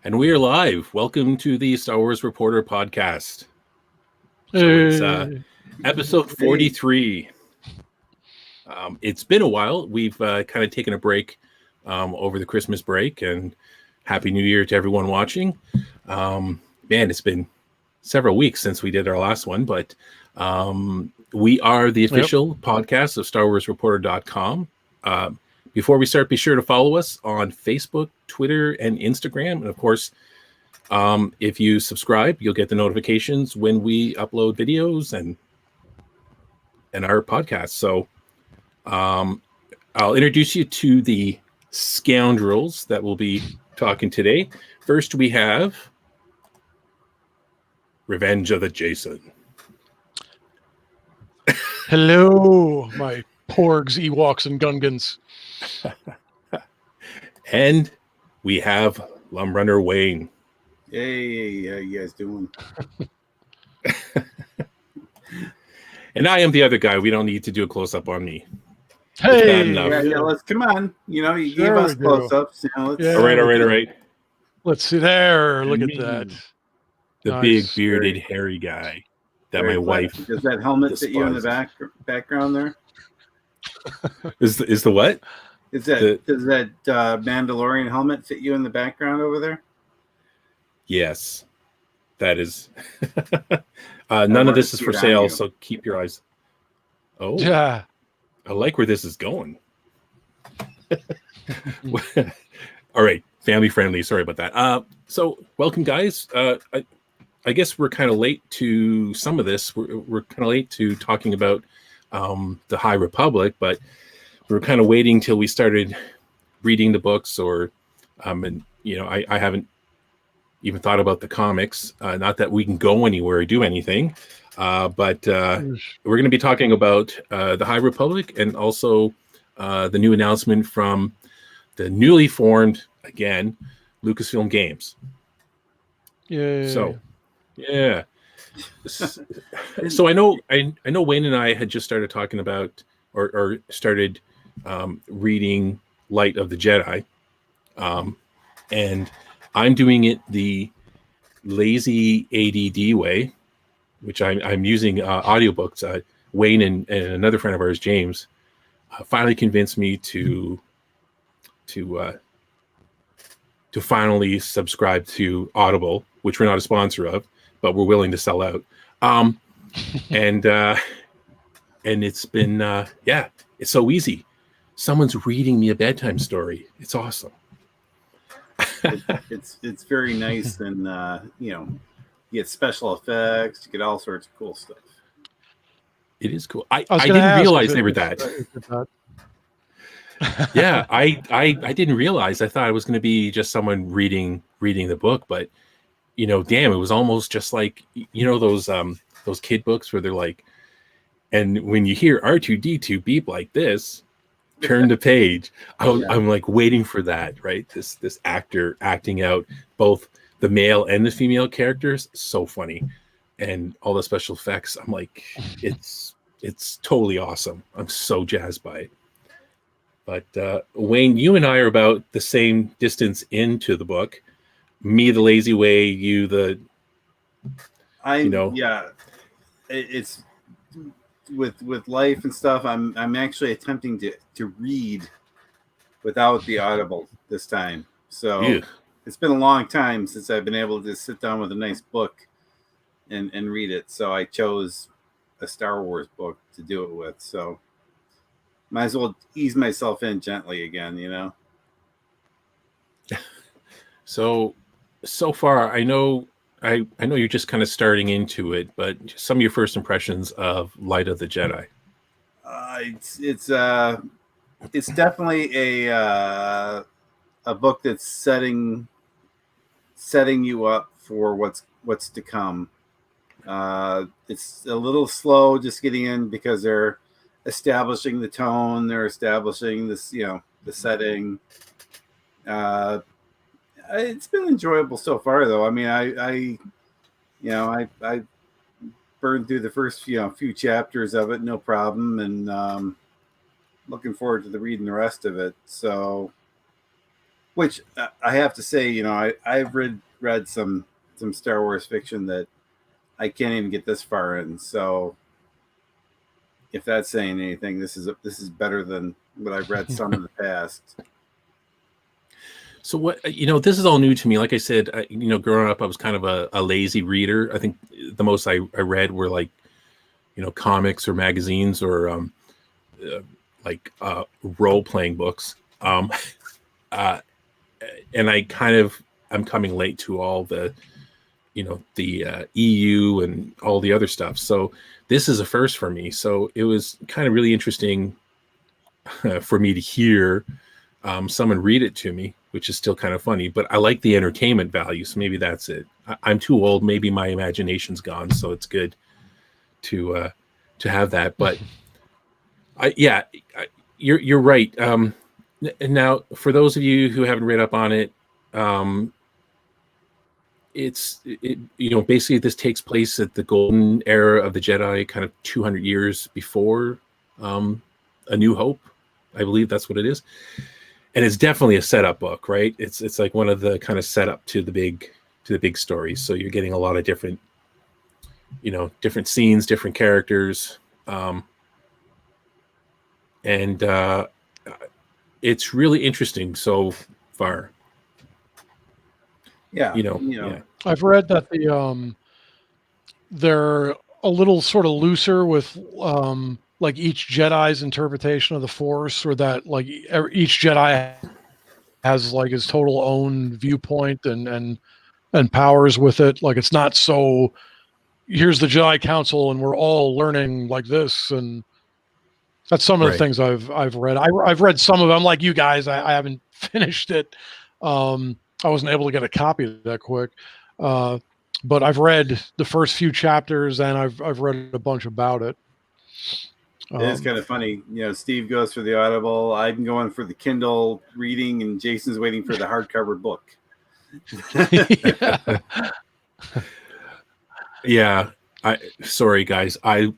And we are live. Welcome to the Star Wars Reporter podcast. So it's episode 43. It's been a while. We've kind of taken a break over the Christmas break, and Happy New Year to everyone watching. Man, it's been several weeks since we did our last one, but we are the official podcast of StarWarsReporter.com. Before we start, be sure to follow us on Facebook, Twitter, and Instagram. And of course, if you subscribe, you'll get the notifications when we upload videos and our podcast. So I'll introduce you to the scoundrels that will be talking today. First, we have Revenge of the Jason. Hello, my porgs, Ewoks, and Gungans. And we have Lumbrunner Wayne. Hey, how you guys doing? And I am the other guy. We don't need to do a close-up on me. Hey! Yeah, let's come on. You know, you gave us close-ups. You know, all right. Let's see there. Look at that. The big bearded hairy guy that my wife. Does that helmet fit you in the background there? Is the what? Does that Mandalorian helmet fit you in the background over there? Yes, that is. None of this is for sale, so keep your eyes. Oh, yeah. I like where this is going. All right, family friendly. Sorry about that. So welcome, guys. I guess we're kind of late to some of this. We're kind of late to talking about the High Republic, but we were kind of waiting till we started reading the books, or and you know, I haven't even thought about the comics. Not that we can go anywhere or do anything, but we're going to be talking about the High Republic, and also the new announcement from the newly formed, again, Lucasfilm Games. Yeah. So, yeah. So I know Wayne and I had just started talking about, or started reading Light of the Jedi, and I'm doing it the lazy ADD way, which I'm using audiobooks. Wayne and another friend of ours, James, finally convinced me to finally subscribe to Audible, which we're not a sponsor of, but we're willing to sell out. And it's been it's so easy. Someone's reading me a bedtime story. It's awesome. It's very nice, and you know, you get special effects, you get all sorts of cool stuff. It is cool. I didn't realize they were that. Yeah, I didn't realize. I thought it was going to be just someone reading the book, but you know, damn, it was almost just like, you know, those kid books where they're like, and when you hear R2D2 beep like this, turn the page. I'm like waiting for that, right? This actor acting out both the male and the female characters, so funny, and all the special effects. I'm like, it's totally awesome. I'm so jazzed by it. But Wayne, you and I are about the same distance into the book. Me, the lazy way. You, the It's with life and stuff. I'm actually attempting to read without the Audible this time. So It's been a long time since I've been able to sit down with a nice book and read it. So I chose a Star Wars book to do it with. So might as well ease myself in gently again, you know. So far, I know you're just kind of starting into it, but some of your first impressions of Light of the Jedi. It's definitely a book that's setting you up for what's to come. It's a little slow just getting in because they're establishing the tone, they're establishing this, you know, the setting. It's been enjoyable so far, though. I mean, I burned through the first few chapters of it, no problem, and looking forward to reading the rest of it. So which I have to say, I've read some Star Wars fiction that I can't even get this far in. So if that's saying anything, this is better than what I've read some in the past. So what, this is all new to me. Like I said, growing up, I was kind of a lazy reader. I think the most I read were like, comics or magazines or role-playing books. And I'm coming late to all the, the EU and all the other stuff. So this is a first for me. So it was kind of really interesting for me to hear someone read it to me, which is still kind of funny, but I like the entertainment value. So maybe that's it. I'm too old. Maybe my imagination's gone. So it's good to have that. But you're right. Now, for those of you who haven't read up on it, basically this takes place at the golden era of the Jedi, kind of 200 years before A New Hope. I believe that's what it is. And it's definitely a setup book, right? It's like one of the kind of setup to the big stories. So you're getting a lot of different, different scenes, different characters. And it's really interesting so far. Yeah. Yeah. I've read that they're a little sort of looser with like each Jedi's interpretation of the Force, or that like each Jedi has like his total own viewpoint and powers with it. Like it's not so here's the Jedi Council and we're all learning like this. And that's some of the things I've read. I've read some of them, like you guys. I haven't finished it. I wasn't able to get a copy that quick. But I've read the first few chapters and I've read a bunch about it. It's kind of funny. Steve goes for the Audible. I'm going for the Kindle reading, and Jason's waiting for the hardcover book. Yeah. Sorry guys. I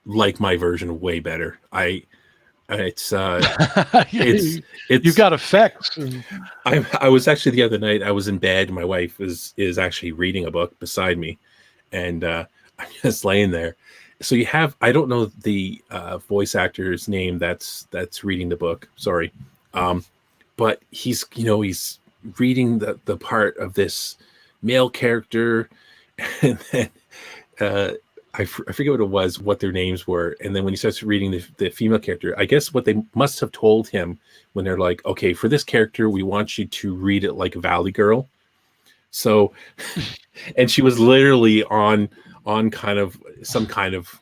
like my version way better. It's you've got effects. I was actually the other night, I was in bed. My wife is actually reading a book beside me, and I'm just laying there. So you have, I don't know the voice actor's name that's reading the book. Sorry. But he's reading the part of this male character, and then I forget what it was, what their names were. And then when he starts reading the female character, I guess what they must have told him when they're like, okay, for this character, we want you to read it like a Valley Girl. So, and she was literally on kind of some kind of,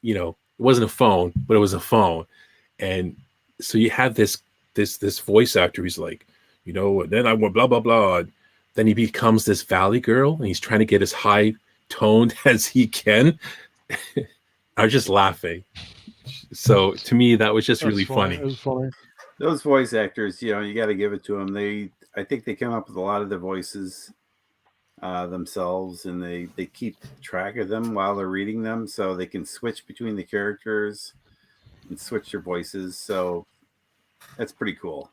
it wasn't a phone, but it was a phone. And so you have this voice actor who's like, and then I went blah, blah, blah. And then he becomes this Valley Girl, and he's trying to get as high toned as he can. I was just laughing. So to me, that was just really funny. It was funny. Those voice actors, you got to give it to them. I think they come up with a lot of the voices themselves, and they keep track of them while they're reading them, so they can switch between the characters and switch their voices. So that's pretty cool,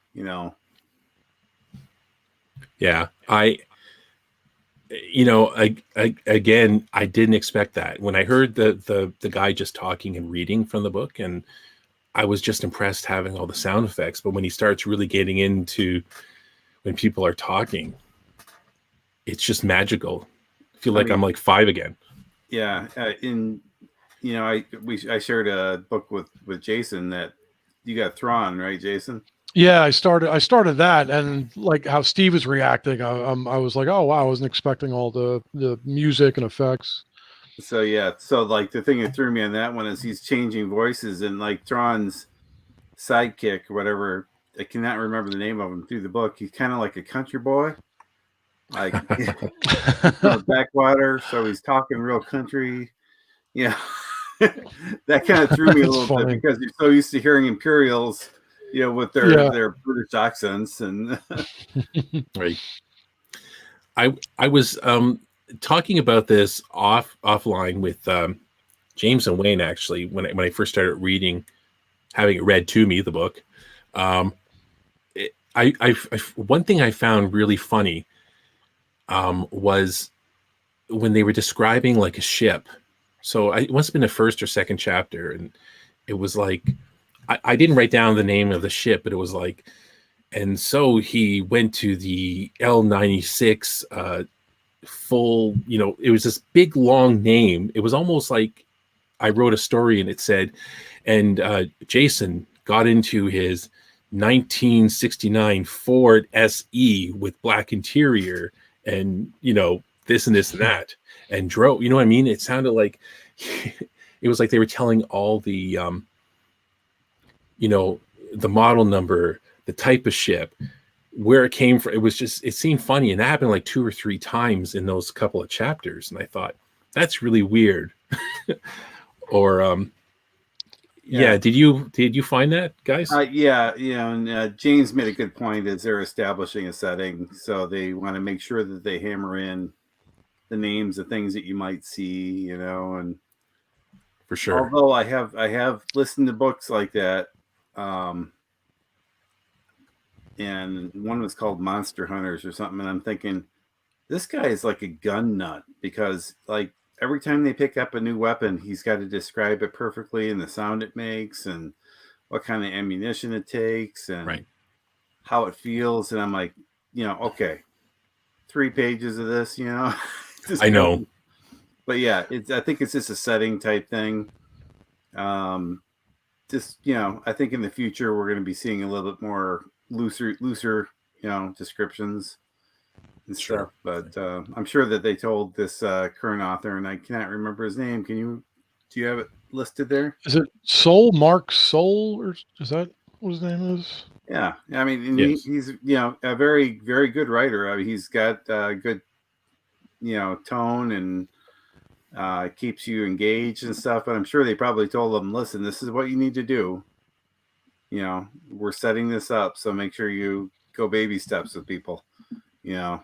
Yeah, again, I didn't expect that when I heard the guy just talking and reading from the book, and I was just impressed having all the sound effects. But when he starts really getting into when people are talking, it's just magical. I feel like I'm like 5 again. Yeah, I shared a book with Jason that you got Thrawn, right, Jason? Yeah, I started that, and like how Steve was reacting, I was like, oh wow, I wasn't expecting all the music and effects. So like the thing that threw me on that one is he's changing voices, and like Thrawn's sidekick or whatever, I cannot remember the name of him through the book. He's kind of like a country boy, like from the backwater, so he's talking real country. Yeah, that kind of threw me a little bit because you're so used to hearing Imperials, with their British accents and right. I was talking about this offline with James and Wayne, actually, when I first started reading, having it read to me, the book. one thing I found really funny was when they were describing like a ship. So it must have been the first or second chapter, and it was like I didn't write down the name of the ship, but it was like, and so he went to the L96 full, it was this big long name. It was almost like I wrote a story and it said, and Jason got into his 1969 Ford SE with black interior and, this and this and that, and drove, you know what I mean? It sounded like, it was like they were telling all the, the model number, the type of ship, where it came from. It was just, it seemed funny. And that happened like 2 or 3 times in those couple of chapters. And I thought, that's really weird. Or, yeah. Did you find that, guys? Yeah. And James made a good point as they're establishing a setting. So they want to make sure that they hammer in the names of things that you might see, and for sure. Although I have listened to books like that. And one was called Monster Hunters or something. And I'm thinking, this guy is like a gun nut, because like every time they pick up a new weapon, he's got to describe it perfectly and the sound it makes and what kind of ammunition it takes and how it feels. And I'm like, okay, 3 pages of this, I know. But yeah, I think it's just a setting type thing. Just, I think in the future we're going to be seeing a little bit more looser, descriptions and stuff. But I'm sure that they told this current author, and I cannot remember his name. Do you have it listed there? Is it Soul, Mark Soul, or is that what his name is? Yeah. I mean, yes. he's, a very, very good writer. I mean, he's got good, tone and keeps you engaged and stuff. But I'm sure they probably told him, listen, this is what you need to do. We're setting this up, so make sure you go baby steps with people. Yeah.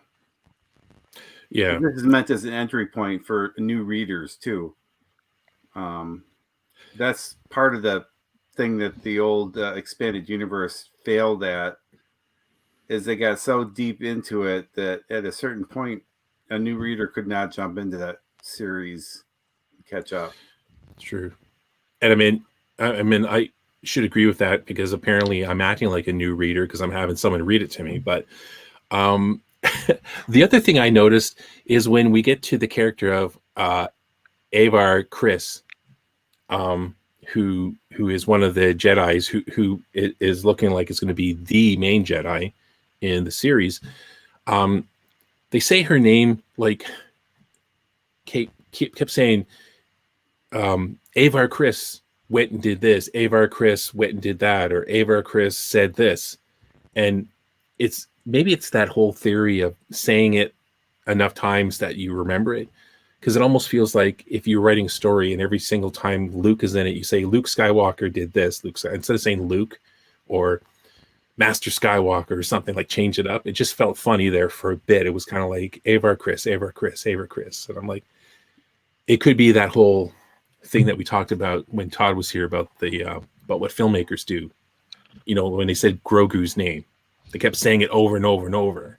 This is meant as an entry point for new readers too. That's part of the thing that the old expanded universe failed at, is they got so deep into it that at a certain point, a new reader could not jump into that series and catch up. True. And I mean, I should agree with that, because apparently I'm acting like a new reader because I'm having someone read it to me. But the other thing I noticed is when we get to the character of Avar Kriss, who is one of the Jedis who is looking like it's going to be the main Jedi in the series. They say her name, like Kate kept saying, Avar Kriss went and did this, Avar Kriss went and did that, or Avar Kriss said this. And maybe it's that whole theory of saying it enough times that you remember it, because it almost feels like if you're writing a story and every single time Luke is in it, you say Luke Skywalker did this, instead of saying Luke or Master Skywalker or something, like change it up. It just felt funny there for a bit. It was kind of like Avar Kriss, Avar Kriss, Avar Kriss. And I'm like, it could be that whole thing that we talked about when Todd was here about about what filmmakers do. When they said Grogu's name, they kept saying it over and over and over.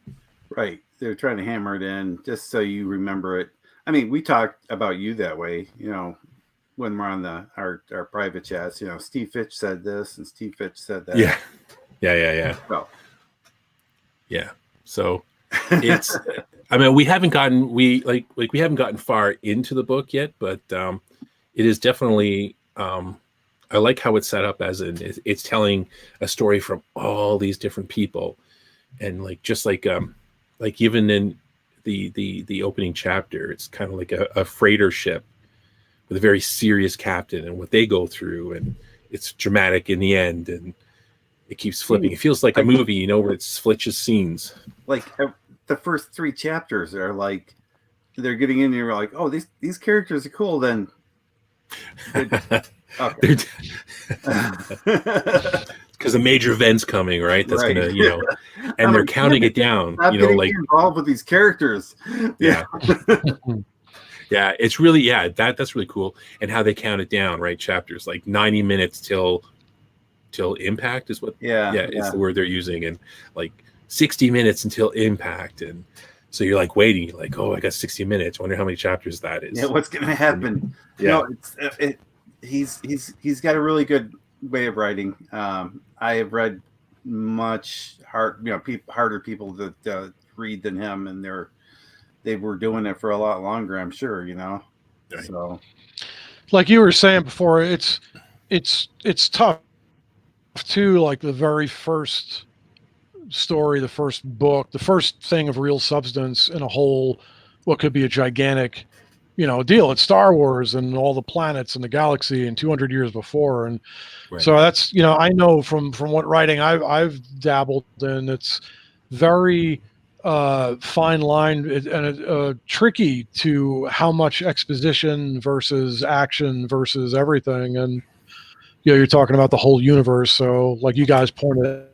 Right. They're trying to hammer it in just so you remember it. I mean, we talked about you that way, when we're on our private chats. Steve Fitch said this and Steve Fitch said that. Yeah. So it's, I mean, we haven't gotten far into the book yet, but it is definitely, I like how it's set up, as it's telling a story from all these different people. And just like even in the opening chapter, it's kind of like a freighter ship with a very serious captain and what they go through. And it's dramatic in the end, and it keeps flipping. It feels like a movie, where it switches scenes. Like the first 3 chapters are like, they're getting in there like, oh, these characters are cool. Then okay. Because the major event's coming, right? That's gonna, and they're counting it down. Like involved with these characters. Yeah. Yeah, it's really, that's really cool. And how they count it down, right? Chapters like 90 minutes till till impact is what Yeah, it's the word they're using, and like 60 minutes until impact, and so you're like waiting, you're like, oh, I got 60 minutes. I wonder how many chapters that is. Yeah, what's gonna happen? Yeah. No, he's got a really good way of writing. I have read much harder people that read than him, and they were doing it for a lot longer, I'm sure, Right. So Like you were saying before, it's tough too. Like the very first story, the first book, the first thing of real substance in a whole, what could be a gigantic, deal. It's Star Wars and all the planets and the galaxy and 200 years before. And Right. so that's, I know from what writing I've dabbled in, it's very fine line and tricky to how much exposition versus action versus everything. And, you're talking about the whole universe. So like you guys pointed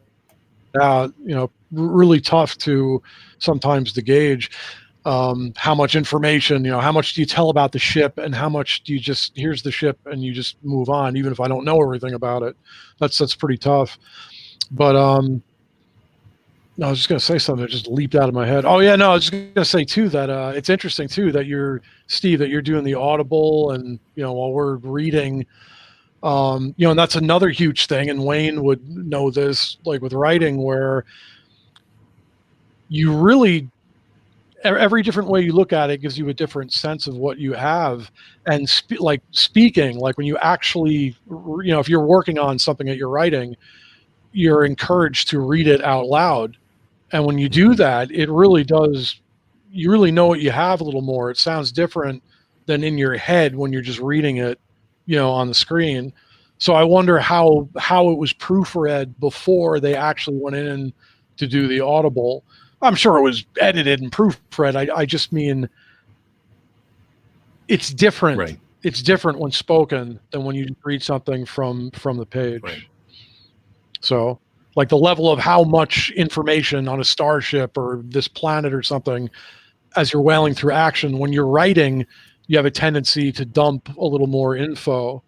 out, really tough to sometimes to gauge how much information, how much do you tell about the ship and how much do you just, here's the ship and you just move on, even if I don't know everything about it. That's pretty tough. But I was just going to say something that just leaped out of my head. Oh yeah, no, I was just going to say too that it's interesting too that Steve, that you're doing the Audible, and while we're reading, and that's another huge thing. And Wayne would know this, like with writing, where you really, every different way you look at it gives you a different sense of what you have. And speaking, like when you actually, if you're working on something that you're writing, you're encouraged to read it out loud. And when you do that, it really does, you really know what you have a little more. It sounds different than in your head when you're just reading it, on the screen. So I wonder how it was proofread before they actually went in to do the Audible. I'm sure it was edited and proofread. I just mean it's different. Right. It's different when spoken than when you read something from the page. Right. So like the level of how much information on a starship or this planet or something, as you're whaling through action, when you're writing, you have a tendency to dump a little more info.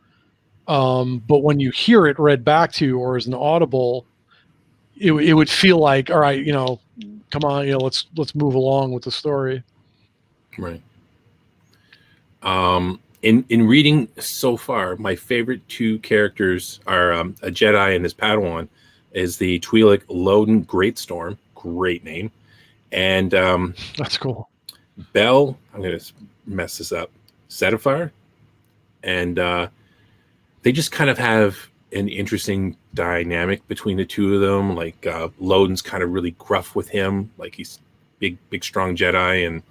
But when you hear it read back to you or as an Audible, it would feel like, all right, come on, let's move along with the story. Right. In reading so far, my favorite two characters are a Jedi and his Padawan, is the Twi'lek Loden Greatstorm, great name, and that's cool. Bell, I'm gonna mess this up, Setafar, and they just kind of have an interesting dynamic between the two of them. Like Loden's kind of really gruff with him, like he's big strong Jedi, and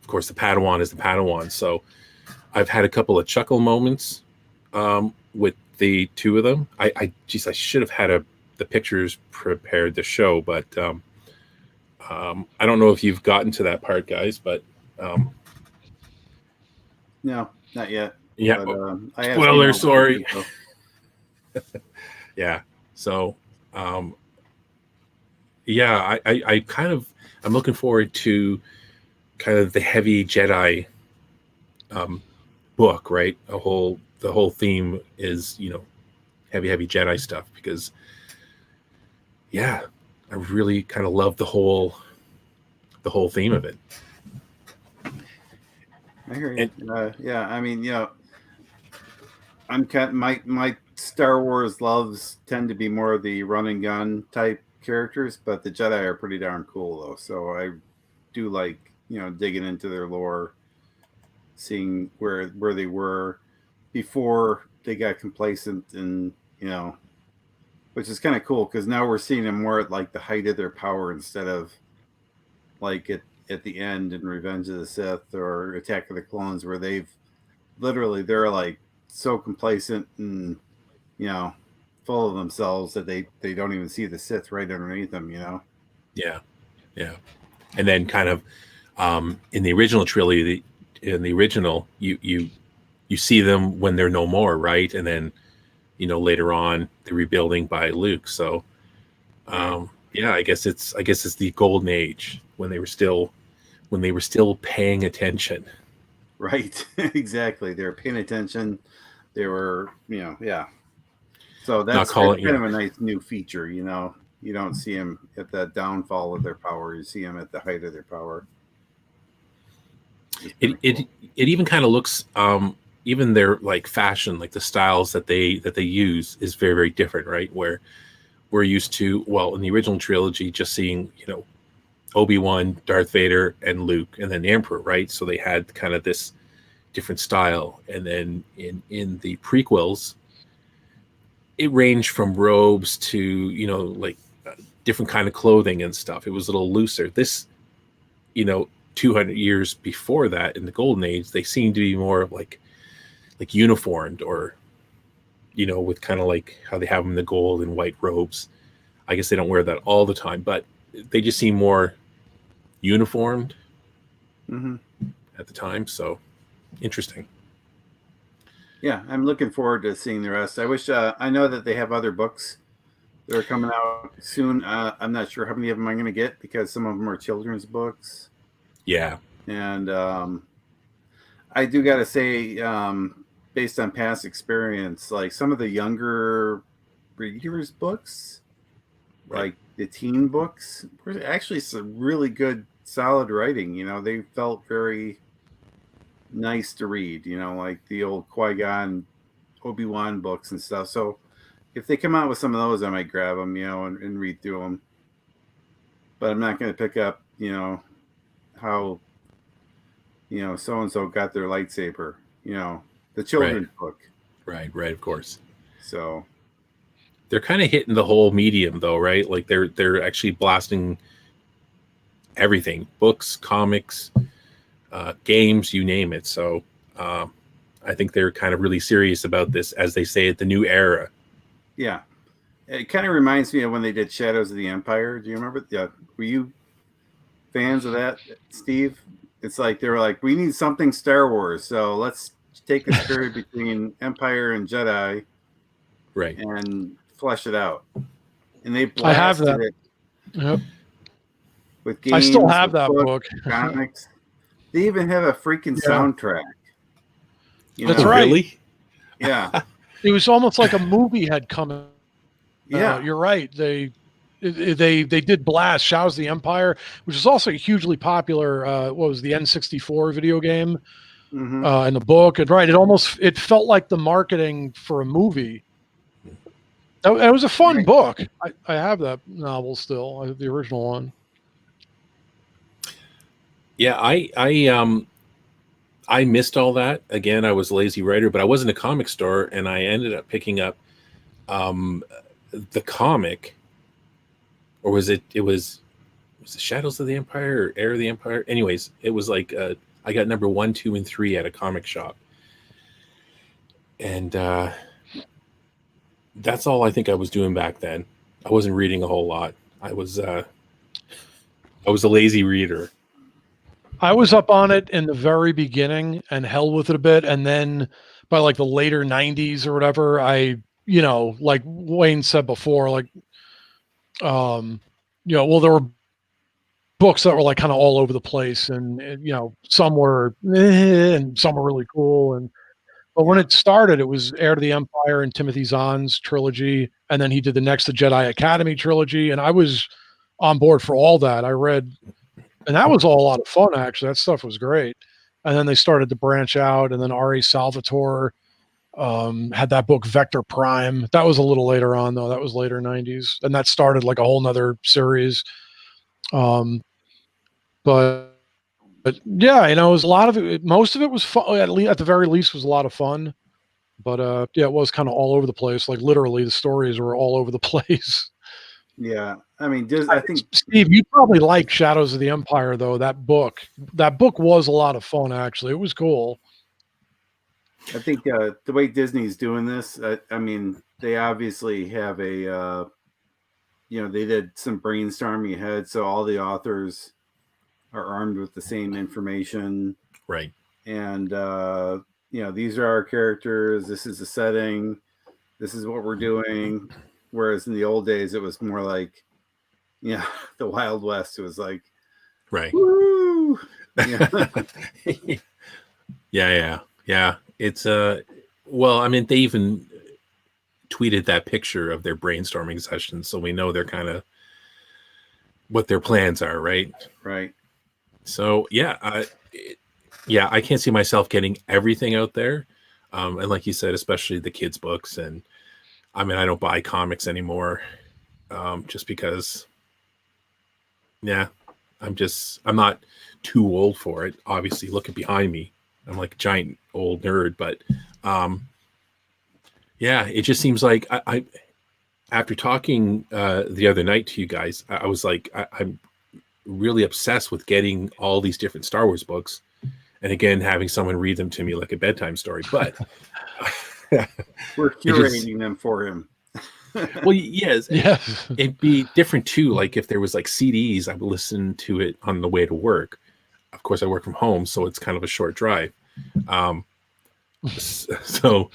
of course the Padawan is the Padawan. So I've had a couple of chuckle moments with the two of them. I should have had the pictures prepared to show, but I don't know if you've gotten to that part, guys, but no, not yet. Yeah. But, spoiler, sorry. Yeah. So, yeah, I kind of, I'm looking forward to kind of the heavy Jedi book, right? The whole theme is, heavy Jedi stuff, because yeah, I really kind of love the whole theme of it. I hear you. Yeah, I mean, I'm kind my Star Wars loves tend to be more of the run and gun type characters, but the Jedi are pretty darn cool though. So I do like, digging into their lore, seeing where they were before they got complacent, and which is kind of cool because now we're seeing them more at like the height of their power instead of like at the end in Revenge of the Sith or Attack of the Clones, where they're like so complacent and full of themselves that they don't even see the Sith right underneath them. Yeah. And then kind of in the original trilogy, you see them when they're no more, right? And then later on the rebuilding by Luke. So yeah, I guess it's the golden age when they were still paying attention. Right. Exactly. They were paying attention. They were, yeah. So that's calling kind of a nice new feature, you know. You don't see them at the downfall of their power; you see them at the height of their power. it even kind of looks even their like fashion, like the styles that they use is very, very different, right? Where we're used to, well, in the original trilogy, just seeing, you know, Obi-Wan, Darth Vader, and Luke, and then the Emperor, right? So they had kind of this different style. And then in the prequels, it ranged from robes to, you know, like different kind of clothing and stuff. It was a little looser. This, you know, 200 years before that, in the Golden Age, they seemed to be more like uniformed, or, you know, with kind of like how they have them in the gold and white robes. I guess they don't wear that all the time, but they just seem more uniformed at the time. So interesting. Yeah, I'm looking forward to seeing the rest. I wish I know that they have other books that are coming out soon. I'm not sure how many of them I'm going to get because some of them are children's books. Yeah. And I do got to say, based on past experience, like some of the younger readers' books, Right. like the teen books, were actually some really good, solid writing. You know, they felt very nice to read, you know, like the old Qui-Gon, Obi-Wan books and stuff. So if they come out with some of those, I might grab them, you know, and read through them. But I'm not going to pick up, you know, how, you know, so-and-so got their lightsaber, you know, the children's book. Right, of course. So they're kind of hitting the whole medium though, right? Like they're actually blasting everything, books, comics, games, you name it. So I think they're kind of really serious about this, as they say, the new era. Yeah. It kind of reminds me of when they did Shadows of the Empire. Do you remember? Yeah. Were you fans of that, Steve? It's like they were like, we need something Star Wars, so let's take this period between Empire and Jedi, right, and flesh it out. And they I have blasted that. it Yep. with games. I still have that books, book. comics. They even have a freaking soundtrack. You That's know? right. Really? Yeah. It was almost like a movie had come out. Yeah. You're right. They did blast Shadows of the Empire, which is also a hugely popular. What was the N64 video game in the book? And right, it felt like the marketing for a movie. It was a fun book. I have that novel still. I have the original one. Yeah, I missed all that. Again, I was a lazy writer, but I was in a comic store and I ended up picking up the comic, or was it was the Shadows of the Empire or Heir of the Empire? Anyways, it was like I got number 1, 2, and 3 at a comic shop. And that's all I think I was doing back then. I wasn't reading a whole lot. I was a lazy reader. I was up on it in the very beginning and held with it a bit, and then by like the later 90s or whatever, I, you know, like Wayne said before, like you know, well, there were books that were like kind of all over the place, and you know, some were and some were really cool, but when it started, it was Heir to the Empire and Timothy Zahn's trilogy, and then he did the next the Jedi Academy trilogy, and I was on board for all that. I read, and that was all a lot of fun, actually. That stuff was great. And then they started to branch out, and then R.A. Salvatore had that book Vector Prime. That was a little later on, though. That was later 90s, and that started like a whole nother series. But yeah, you know, it was a lot of it. Most of it was fun. At the very least, was a lot of fun. But yeah, it was kind of all over the place. Like literally, the stories were all over the place. Yeah. I mean, I think Steve, you probably like Shadows of the Empire, though. That book was a lot of fun. Actually, it was cool. I think the way Disney's doing this, I mean, they obviously have a, you know, they did some brainstorming ahead, so all the authors are armed with the same information, right? And you know, these are our characters. This is the setting. This is what we're doing. Whereas in the old days, it was more like, yeah, the Wild West. It was like, right. Woo! Yeah. It's well, I mean, they even tweeted that picture of their brainstorming session, so we know they're kind of what their plans are, right? Right. So yeah, I can't see myself getting everything out there, and like you said, especially the kids' books. And I mean, I don't buy comics anymore, just because. Yeah, I'm not too old for it. Obviously, looking behind me, I'm like a giant old nerd, but yeah, it just seems like I after talking the other night to you guys, I was like, I'm really obsessed with getting all these different Star Wars books, and again, having someone read them to me like a bedtime story. But we're curating them for him. Well, yes, Yes. it'd be different too. Like if there was like CDs, I would listen to it on the way to work. Of course, I work from home, so it's kind of a short drive. So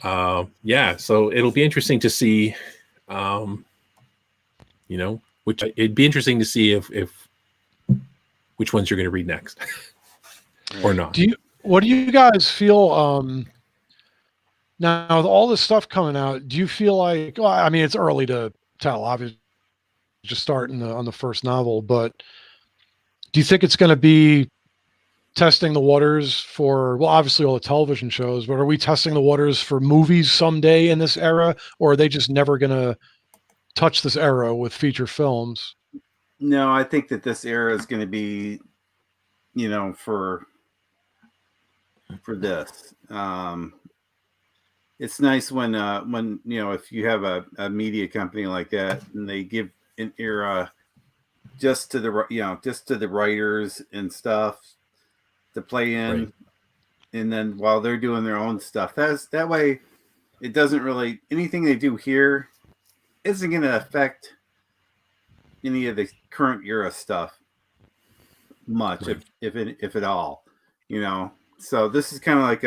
it'll be interesting to see. Which it'd be interesting to see if which ones you're going to read next, or not. What do you guys feel? Now with all this stuff coming out, do you feel like? Well, I mean, it's early to tell. Obviously, just starting on the first novel, but do you think it's going to be testing the waters for? Well, obviously all the television shows, but are we testing the waters for movies someday in this era, or are they just never going to touch this era with feature films? No, I think that this era is going to be, for this. It's nice when if you have a media company like that and they give an era just to the writers and stuff to play in, Right. and then while they're doing their own stuff, that way it doesn't really, anything they do here isn't going to affect any of the current era stuff much, Right. if at all, So this is kind of like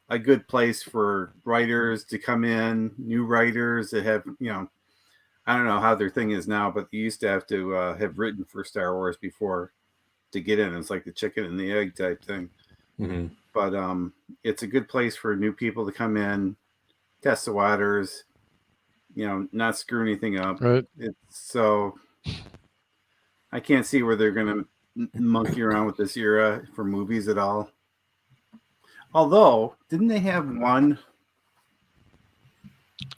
a good place for writers to come in, new writers that have, I don't know how their thing is now, but they used to have to have written for Star Wars before to get in. It's like the chicken and the egg type thing. Mm-hmm. But it's a good place for new people to come in, test the waters, not screw anything up. Right. So I can't see where they're going to monkey around with this era for movies at all. Although, didn't they have one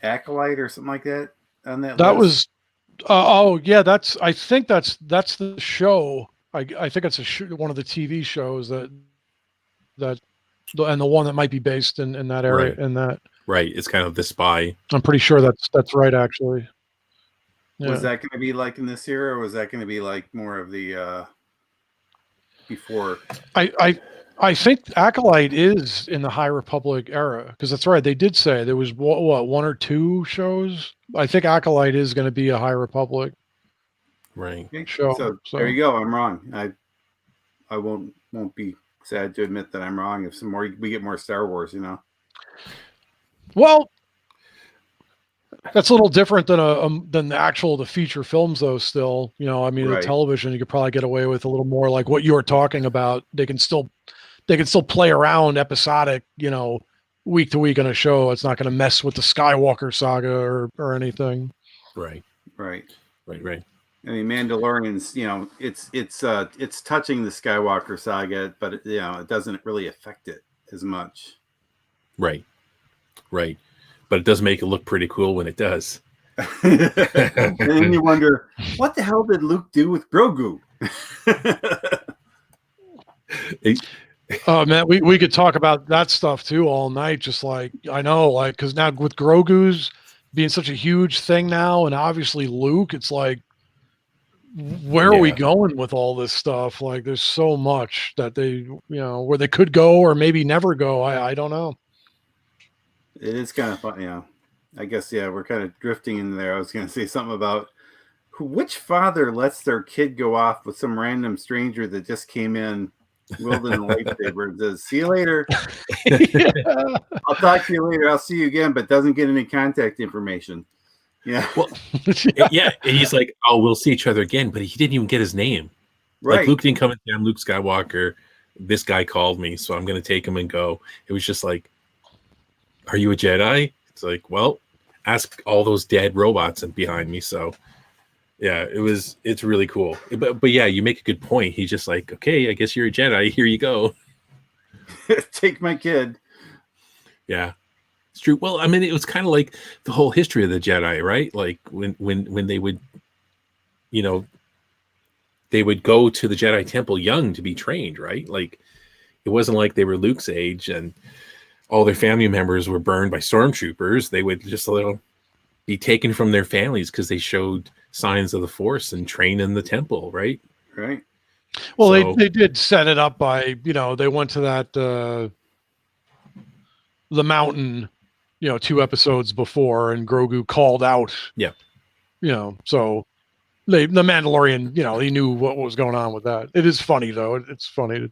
Acolyte or something like that on that list? Was I think that's the show. I think it's one of the TV shows that and the one that might be based in that area. Right. In that, Right. It's kind of the spy. I'm pretty sure that's right. Actually, yeah. Was that going to be like in this era, or was that going to be like more of the before? I think Acolyte is in the High Republic era, because that's right. They did say there was one or two shows. I think Acolyte is going to be a High Republic Right. show. So there you go. I'm wrong. I won't be sad to admit that I'm wrong. If we get more Star Wars, Well, that's a little different than the feature films, though. Still, I mean, Right. the television you could probably get away with a little more, like what you were talking about. They can still play around episodic, week to week on a show. It's not going to mess with the Skywalker saga or anything. Right. Right. I mean, Mandalorian's, it's touching the Skywalker saga, but it doesn't really affect it as much. Right. But it does make it look pretty cool when it does. And then you wonder, what the hell did Luke do with Grogu? Oh man, we could talk about that stuff too all night. Just like, I know, like, because now with Grogu's being such a huge thing now, and obviously Luke, it's like, where are we going with all this stuff? Like, there's so much that they, where they could go or maybe never go. I don't know. It is kind of fun, I guess, we're kind of drifting in there. I was going to say something about which father lets their kid go off with some random stranger that just came in wielding a lightsaber and says, "See you later." I'll talk to you later. I'll see you again, but doesn't get any contact information. Yeah. Well, yeah. And he's like, "Oh, we'll see each other again," but he didn't even get his name. Right. Like, Luke didn't come and say, "I'm Luke Skywalker. This guy called me, so I'm going to take him and go." It was just like, "Are you a Jedi?" It's like, well, ask all those dead robots behind me. So yeah, it's really cool. But yeah, you make a good point. He's just like, okay, I guess you're a Jedi. Here you go. Take my kid. Yeah, it's true. Well, I mean, it was kind of like the whole history of the Jedi, right? Like when they would, you know, they would go to the Jedi Temple young to be trained, right? Like it wasn't like they were Luke's age and all their family members were burned by stormtroopers. They would just be taken from their families because they showed signs of the Force and trained in the temple, right? Right. Well, So- they did set it up by, they went to that the mountain, 2 episodes before, and Grogu called out. Yeah. So the Mandalorian, he knew what was going on with that. It is funny though. It's funny.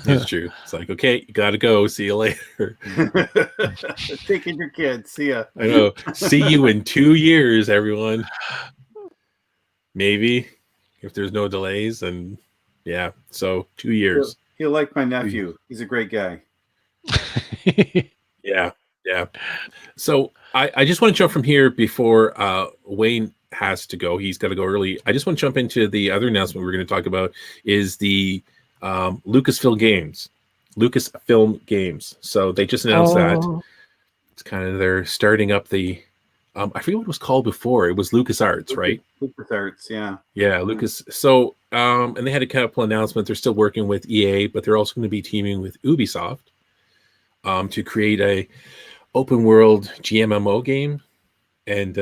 It's true. It's like, okay, you gotta go. See you later. Taking your kid. See ya. I know. See you in 2 years, everyone. Maybe if there's no delays, and yeah, so 2 years. He'll like my nephew. He's a great guy. Yeah. So I just want to jump from here before Wayne has to go. He's got to go early. I just want to jump into the other announcement we're going to talk about is the Lucasfilm Games. So they just announced that. It's kind of they're starting up the I forget what it was called before. It was LucasArts, right? LucasArts, yeah. Yeah, Lucas. So and they had a couple announcement. They're still working with EA, but they're also going to be teaming with Ubisoft to create a open world GMMO game. And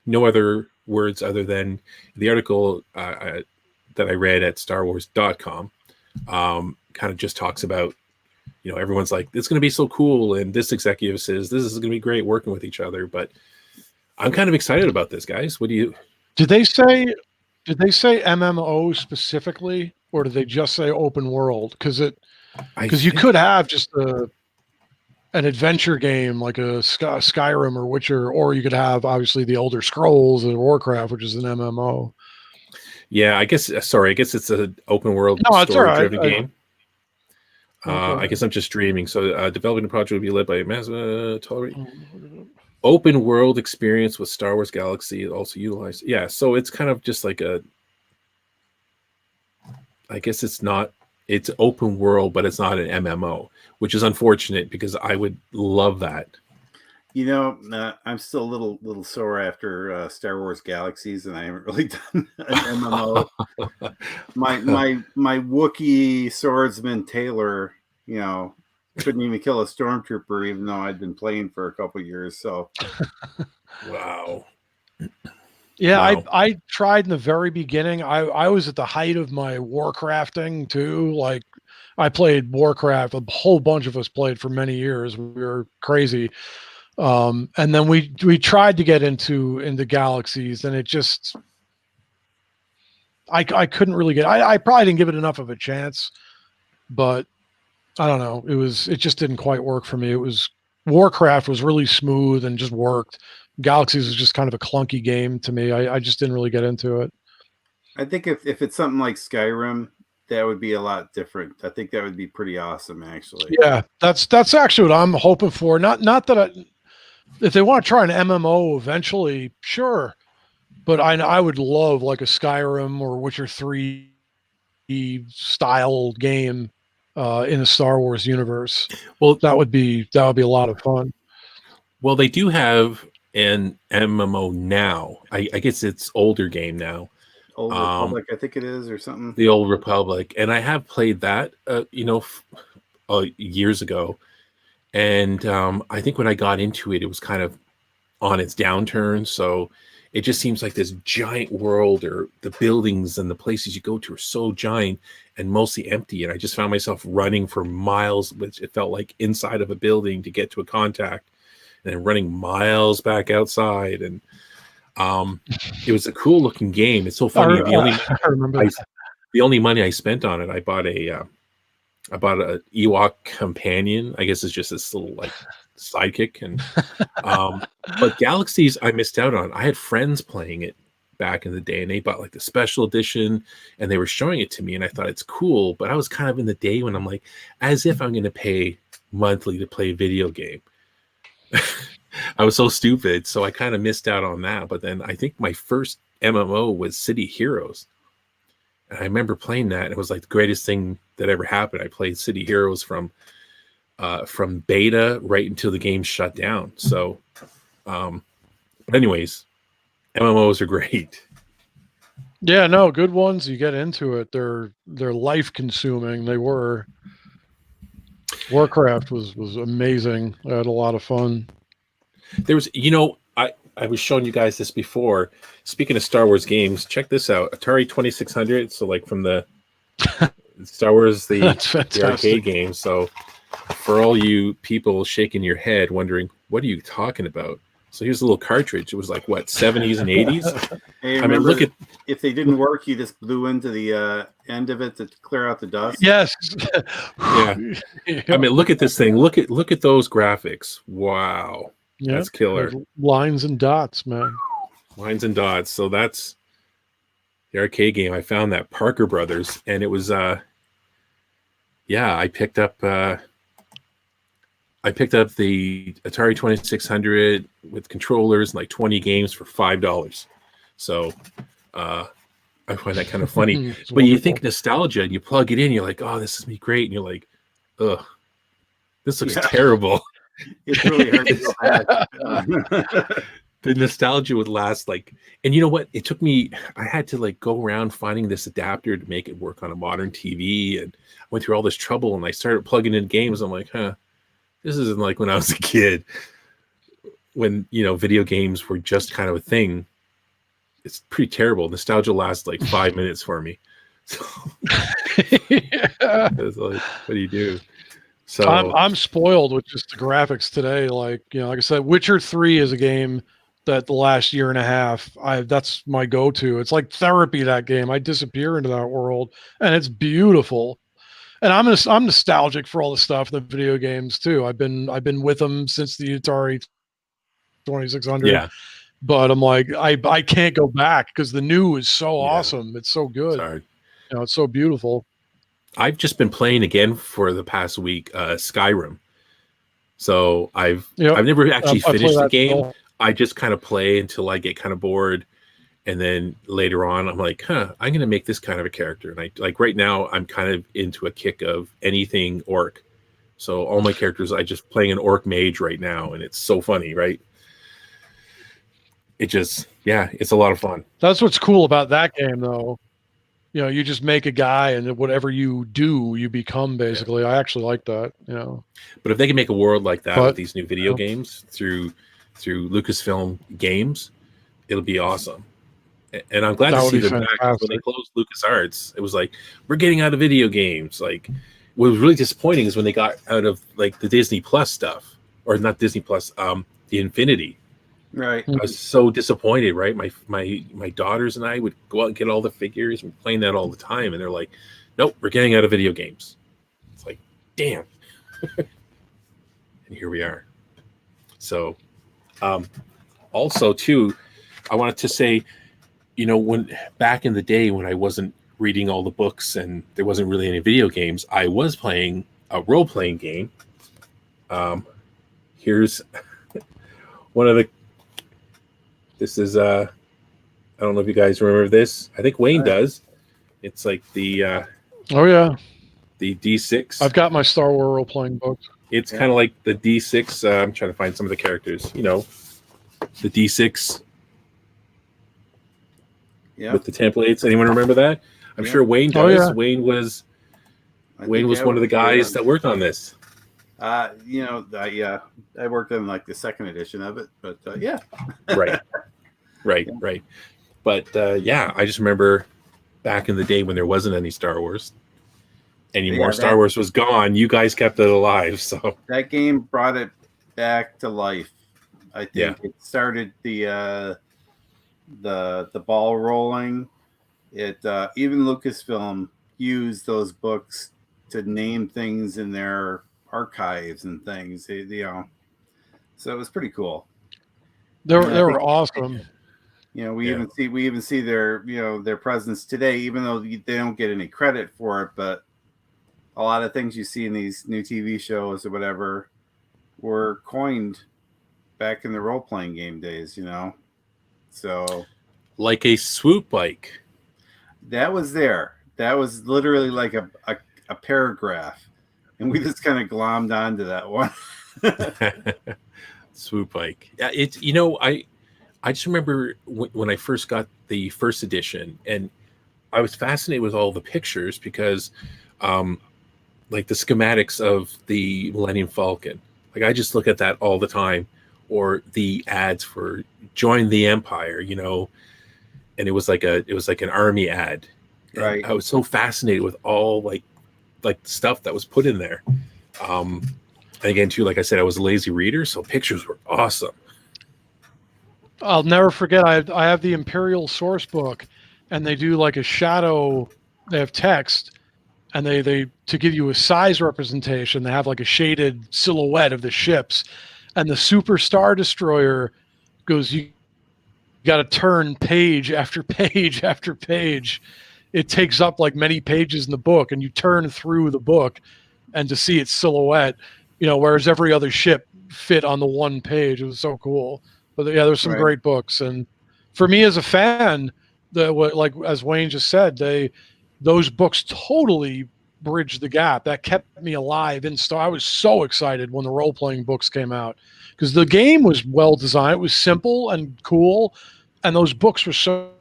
no other words other than the article that I read at StarWars.com kind of just talks about, everyone's like, it's going to be so cool. And this executive says, this is going to be great working with each other. But I'm kind of excited about this, guys. What do you... Did they say MMO specifically, or did they just say open world? Because you could have just an adventure game like a Skyrim or Witcher, or you could have obviously the Elder Scrolls or Warcraft, which is an MMO. Yeah, I guess it's an open world story-driven game. I guess I'm just dreaming. So developing the project will be led by Tolerate. Open world experience with Star Wars Galaxy also utilized. Yeah, so it's kind of just like I guess it's open world, but it's not an MMO, which is unfortunate because I would love that. I'm still a little sore after Star Wars Galaxies, and I haven't really done an MMO. my Wookiee swordsman Taylor, couldn't even kill a stormtrooper, even though I'd been playing for a couple years. So, wow. Yeah, wow. I tried in the very beginning. I was at the height of my Warcrafting too. Like I played Warcraft. A whole bunch of us played for many years. We were crazy. And then we tried to get into Galaxies, and it just I couldn't really get. I probably didn't give it enough of a chance, but I don't know. It just didn't quite work for me. Warcraft was really smooth and just worked. Galaxies was just kind of a clunky game to me. I just didn't really get into it. I think if it's something like Skyrim, that would be a lot different. I think that would be pretty awesome, actually. Yeah, that's actually what I'm hoping for. Not that if they want to try an MMO eventually, sure. But I would love like a Skyrim or Witcher 3 style game in the Star Wars universe. Well, that would be a lot of fun. Well, they do have an MMO now. I guess it's older game now. Old Republic, I think it is, or something. The Old Republic, and I have played that, years ago. And I think when I got into it, it was kind of on its downturn. So it just seems like this giant world, or the buildings and the places you go to are so giant and mostly empty. And I just found myself running for miles, which it felt like inside of a building to get to a contact, and then running miles back outside. And it was a cool looking game. It's so funny. The only money I spent on it, I bought a Ewok companion. I guess it's just this little like sidekick. And but Galaxies I missed out on. I had friends playing it back in the day, and they bought like the special edition, and they were showing it to me, and I thought it's cool. But I was kind of in the day when I'm like, as if I'm going to pay monthly to play a video game. I was so stupid, so I kind of missed out on that. But then I think my first MMO was City Heroes. And I remember playing that, and it was like the greatest thing that ever happened. I played City Heroes from beta right until the game shut down. So, but anyways, MMOs are great. Yeah, no, good ones. You get into it. They're life consuming. They were. Warcraft was amazing. I had a lot of fun. There was, I was showing you guys this before. Speaking of Star Wars games, check this out. Atari 2600. So like from the Star Wars, the arcade game. So for all you people shaking your head wondering, what are you talking about? So here's a little cartridge. It was like, what, 70s and 80s? Hey, I mean, look at, if they didn't work, you just blew into the end of it to clear out the dust. Yes. Yeah. I mean, look at this thing. Look at those graphics. Wow. Yeah, that's killer. Lines and dots, man. Lines and dots. So that's the arcade game. I found that Parker Brothers, and it was I picked up the Atari 2600 with controllers and like 20 games for $5. So I find that kind of funny. But wonderful. You think nostalgia, and you plug it in, you're like, oh, this is me great, and you're like, ugh, this looks terrible. It's really hard to go back. The nostalgia would last and you know what? It took me, I had to go around finding this adapter to make it work on a modern TV, and I went through all this trouble, and I started plugging in games. I'm like, this isn't like when I was a kid, when, video games were just kind of a thing. It's pretty terrible. Nostalgia lasts 5 minutes for me. So it's like, what do you do? So I'm spoiled with just the graphics today. Like I said, Witcher 3 is a game that the last year and a half, that's my go-to. It's like therapy, that game. I disappear into that world, and it's beautiful. And I'm nostalgic for all the stuff, the video games too. I've been with them since the Atari 2600. Yeah. But I'm like, I can't go back because the new is so awesome. It's so good. Sorry. It's so beautiful. I've just been playing again for the past week, Skyrim. So I've never actually finished the game. I just kind of play until I get kind of bored, and then later on I'm like, I'm going to make this kind of a character. And I right now I'm kind of into a kick of anything orc. So all my characters, I just playing an orc mage right now, and it's so funny, right? It just, it's a lot of fun. That's what's cool about that game, though. You just make a guy, and whatever you do, you become, basically. I actually like that, But if they can make a world like that with these new video games through Lucasfilm Games, it'll be awesome. And I'm glad to see them back. When they closed LucasArts, it was like, we're getting out of video games. Like, what was really disappointing is when they got out of the Disney Plus stuff, or not Disney Plus, the Infinity. Right. I was so disappointed, right? My daughters and I would go out and get all the figures and playing that all the time, and they're like, nope, we're getting out of video games. It's like, damn. And here we are. So also too, I wanted to say, when back in the day when I wasn't reading all the books and there wasn't really any video games, I was playing a role-playing game. Here's one of the. This is I don't know if you guys remember this. I think Wayne does. It's like the the D6. I've got my Star Wars role-playing book. It's kind of like the D6. I'm trying to find some of the characters. The D6 with the templates. Anyone remember that? I'm sure Wayne does. Oh, yeah. Wayne was one of the guys that worked on this. I worked on the second edition of it, but Right. But I just remember back in the day when there wasn't any Star Wars anymore. Star Wars was gone. You guys kept it alive. So that game brought it back to life. I think it started the ball rolling. It even Lucasfilm used those books to name things in their archives and things. So it was pretty cool. They were awesome. We even see their their presence today, even though they don't get any credit for it. But a lot of things you see in these new TV shows or whatever were coined back in the role playing game days, you know. So like a swoop bike. that was there. That was literally like a paragraph, and we just kind of glommed onto that one. Swoop bike. Yeah, it's I just remember when I first got the first edition, and I was fascinated with all the pictures because, like the schematics of the Millennium Falcon. Like I just look at that all the time, or the ads for join the Empire, and it was like an army ad. And Right. I was so fascinated with all like stuff that was put in there. And again, too, like I said, I was a lazy reader, so pictures were awesome. I'll never forget. I have the Imperial source book, and they do like a shadow. They have text, and they to give you a size representation. They have like a shaded silhouette of the ships, and the Super Star Destroyer goes. You got to turn page after page after page. It takes up like many pages in the book, and you turn through the book, and to see its silhouette, whereas every other ship fit on the one page. It was so cool. But yeah, there's some great books, and for me as a fan, like as Wayne just said, those books totally bridged the gap. That kept me alive. And I was so excited when the role playing books came out because the game was well designed. It was simple and cool, and those books were so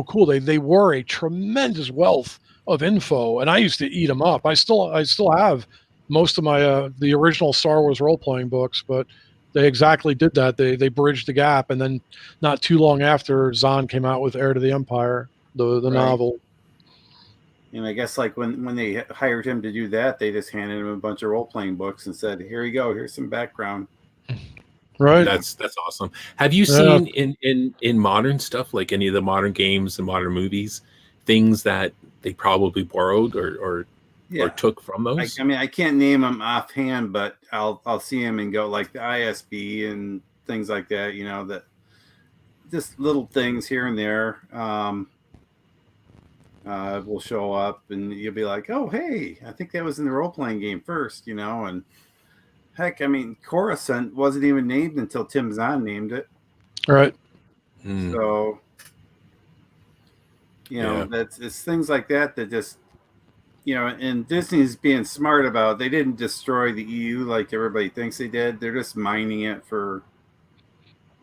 cool. They were a tremendous wealth of info, and I used to eat them up. I still have most of my the original Star Wars role playing books, but they exactly did that. They bridged the gap, and then not too long after, Zahn came out with Heir to the Empire, the novel. And I guess like when they hired him to do that, they just handed him a bunch of role playing books and said, "Here you go. Here's some background." Right. That's awesome. Have you seen in modern stuff, like any of the modern games and modern movies, things that they probably borrowed or took from those? I mean, I can't name them offhand, but I'll see them and go like the ISB and things like that. That just little things here and there will show up, and you'll be like, "Oh, hey, I think that was in the role playing game first," and. Heck, I mean, Coruscant wasn't even named until Tim Zahn named it. Right. So, it's things like that just, and Disney's being smart about, they didn't destroy the EU like everybody thinks they did. They're just mining it for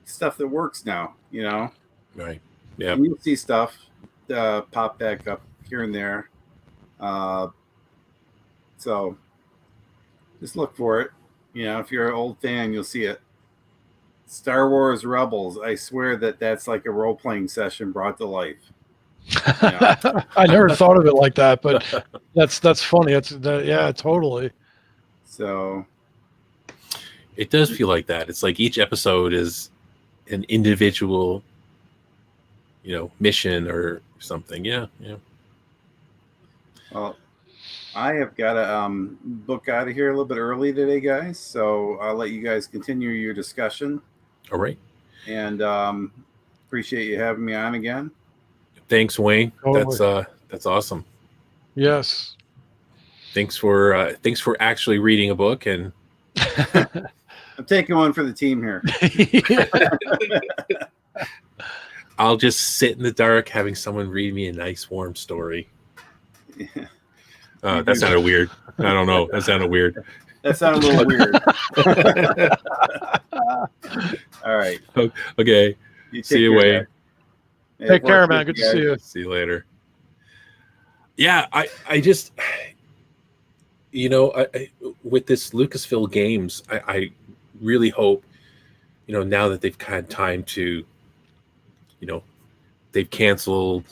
stuff that works now, Right. Yeah. And you'll see stuff pop back up here and there. So just look for it. If you're an old fan, you'll see it. Star Wars Rebels. I swear that's like a role-playing session brought to life. I never thought of it like that, but that's funny. Yeah, totally. So it does feel like that. It's like each episode is an individual, mission or something. Yeah. Well, I have got to book out of here a little bit early today, guys. So I'll let you guys continue your discussion. All right. And appreciate you having me on again. Thanks, Wayne. Totally. That's awesome. Yes. Thanks for actually reading a book, and I'm taking one for the team here. I'll just sit in the dark having someone read me a nice warm story. Yeah. That sounded weird. I don't know. That sounded weird. That sounded a little weird. All right. Okay. See you, Wayne. Take care, man. Good to see you. See you later. Yeah, I just, with this Lucasfilm Games, I really hope, now that they've had time to, they've canceled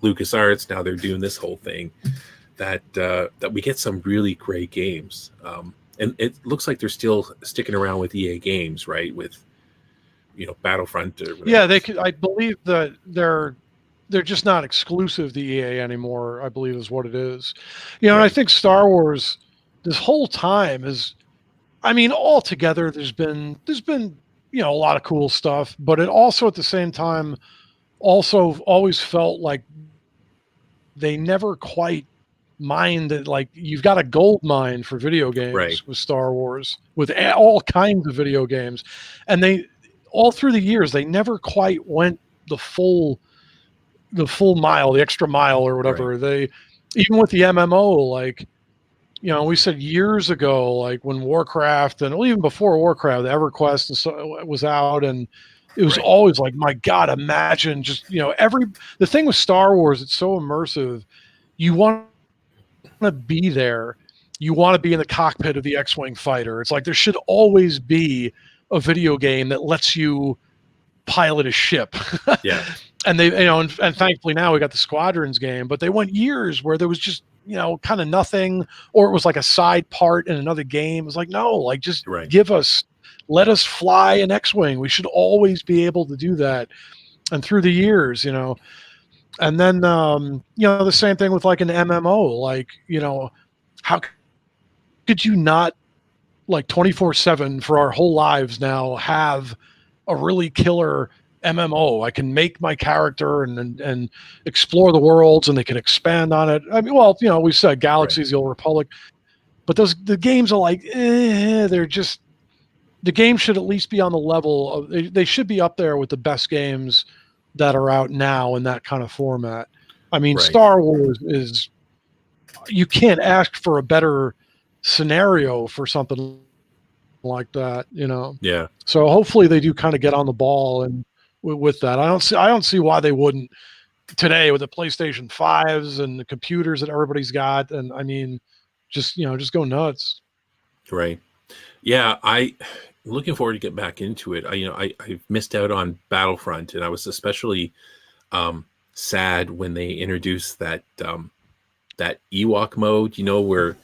LucasArts, now they're doing this whole thing, that we get some really great games. And it looks like they're still sticking around with EA Games, right? With, Battlefront or whatever. Yeah, they could. I believe that they're just not exclusive to EA anymore, I believe is what it is. And I think Star Wars this whole time is, altogether there's been a lot of cool stuff, but it also at the same time also always felt like they never quite mine that, like, you've got a gold mine for video games Right. with Star Wars, with all kinds of video games, and they all through the years they never quite went the full mile, the extra mile or whatever. Right. They, even with the MMO, like, we said years ago, like when Warcraft and even before Warcraft, EverQuest and so was out, and it was Right. always like, my God, imagine just, the thing with Star Wars, it's so immersive. You want to be there. You want to be in the cockpit of the X-Wing fighter. It's like there should always be a video game that lets you pilot a ship. Yeah. And they, and thankfully now we got the Squadrons game, but they went years where there was just, kind of nothing, or it was like a side part in another game. It was like, no, like, just Right. let us fly an X-Wing. We should always be able to do that. And through the years, and then, the same thing with like an MMO, like, how could you not, like, 24/7 for our whole lives now have a really killer MMO? I can make my character and explore the worlds, and they can expand on it. I mean, well, we said Galaxies, the Old Republic, but the games are like, they're just, the game should at least be on the level of, they should be up there with the best games that are out now in that kind of format. I mean, Right. Star Wars is, you can't ask for a better scenario for something like that, Yeah. So hopefully they do kind of get on the ball and with that. I don't see why they wouldn't today with the PlayStation 5s and the computers that everybody's got. And I mean, just go nuts. Right. Yeah, looking forward to get back into it. I missed out on Battlefront, and I was especially sad when they introduced that Ewok mode, where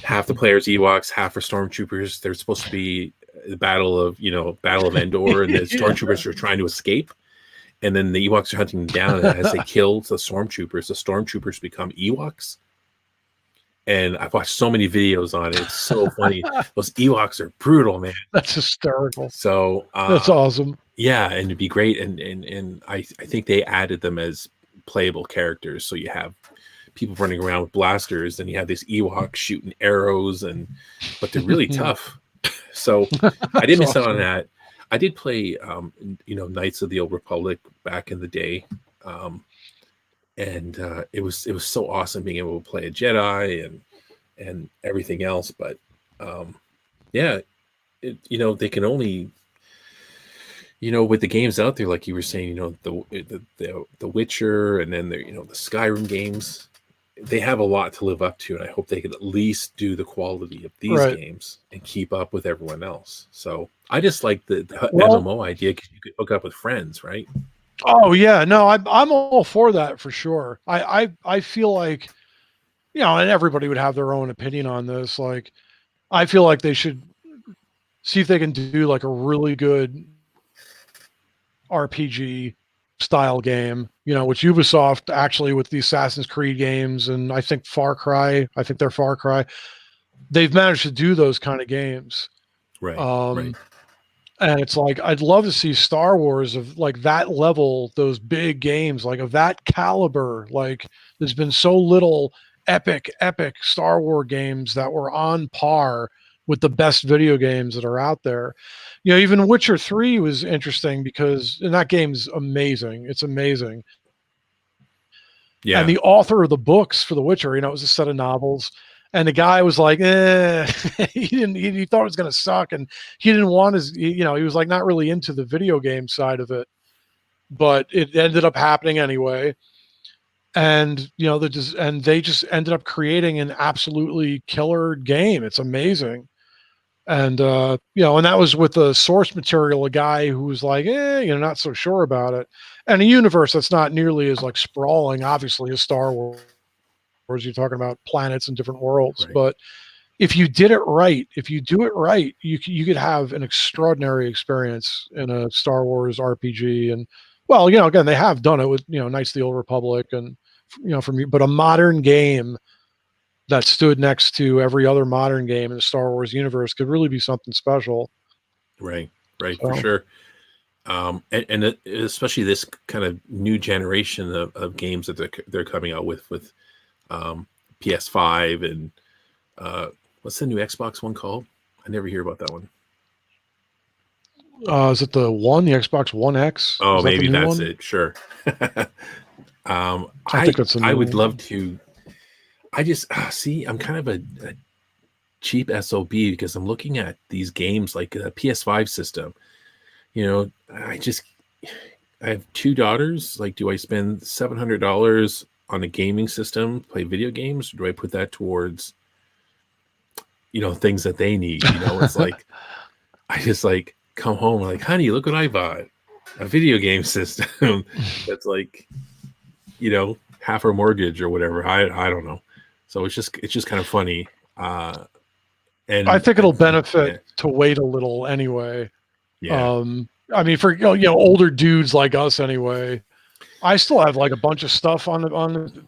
half the players Ewoks, half are stormtroopers. They're supposed to be the Battle of Endor, and the stormtroopers are trying to escape. And then the Ewoks are hunting them down, and as they kill the stormtroopers become Ewoks. And I've watched so many videos on it. It's so funny. Those Ewoks are brutal, man. That's hysterical. So that's awesome. Yeah, and it'd be great. And I think they added them as playable characters. So you have people running around with blasters, and you have these Ewoks shooting arrows, but they're really tough. So I did miss out on that. I did play, Knights of the Old Republic back in the day. And it was so awesome being able to play a Jedi and everything else. But yeah, they can only, with the games out there, like you were saying, the Witcher, and then the Skyrim games, they have a lot to live up to, and I hope they could at least do the quality of these games and keep up with everyone else. So I just like the MMO idea, because you could hook up with friends, right? Oh yeah, no, I'm all for that for sure. I feel like, and everybody would have their own opinion on this. Like, I feel like they should see if they can do like a really good RPG style game, which Ubisoft actually, with the Assassin's Creed games, and I think they're Far Cry, they've managed to do those kind of games. Right. Right. And it's like, I'd love to see Star Wars of like that level, those big games, like of that caliber. Like, there's been so little epic Star Wars games that were on par with the best video games that are out there. Even Witcher 3 was interesting because, and that game's amazing. It's amazing. Yeah. And the author of the books for The Witcher, it was a set of novels. And the guy was like, he thought it was going to suck. And he didn't want he was like not really into the video game side of it, but it ended up happening anyway. And, they just ended up creating an absolutely killer game. It's amazing. And, and that was with the source material, a guy who was like, not so sure about it. And a universe that's not nearly as like sprawling, obviously, as Star Wars. You're talking about planets and different worlds, right. But if you do it right, you could have an extraordinary experience in a Star Wars RPG. And well, again, they have done it with, Knights of the Old Republic, and, but a modern game that stood next to every other modern game in the Star Wars universe could really be something special. Right. For sure. And especially this kind of new generation of games that they're coming out with PS5 and what's the new Xbox one called? I never hear about that one. Is it the Xbox One X? Oh, Is that maybe the new that's one? it. Sure. I think that's a new I would one. love to. I just see. I'm kind of a cheap SOB because I'm looking at these games like a PS5 system. You know, I have 2 daughters. Like, do I spend $700 on a gaming system, play video games, or do I put that towards, things that they need? It's like I just like come home like, honey, look what I bought. A video game system that's like, half our mortgage or whatever. I don't know. So it's just kind of funny. And I think it'll yeah, benefit to wait a little anyway. yeah, I mean, for older dudes like us anyway. I still have like a bunch of stuff on the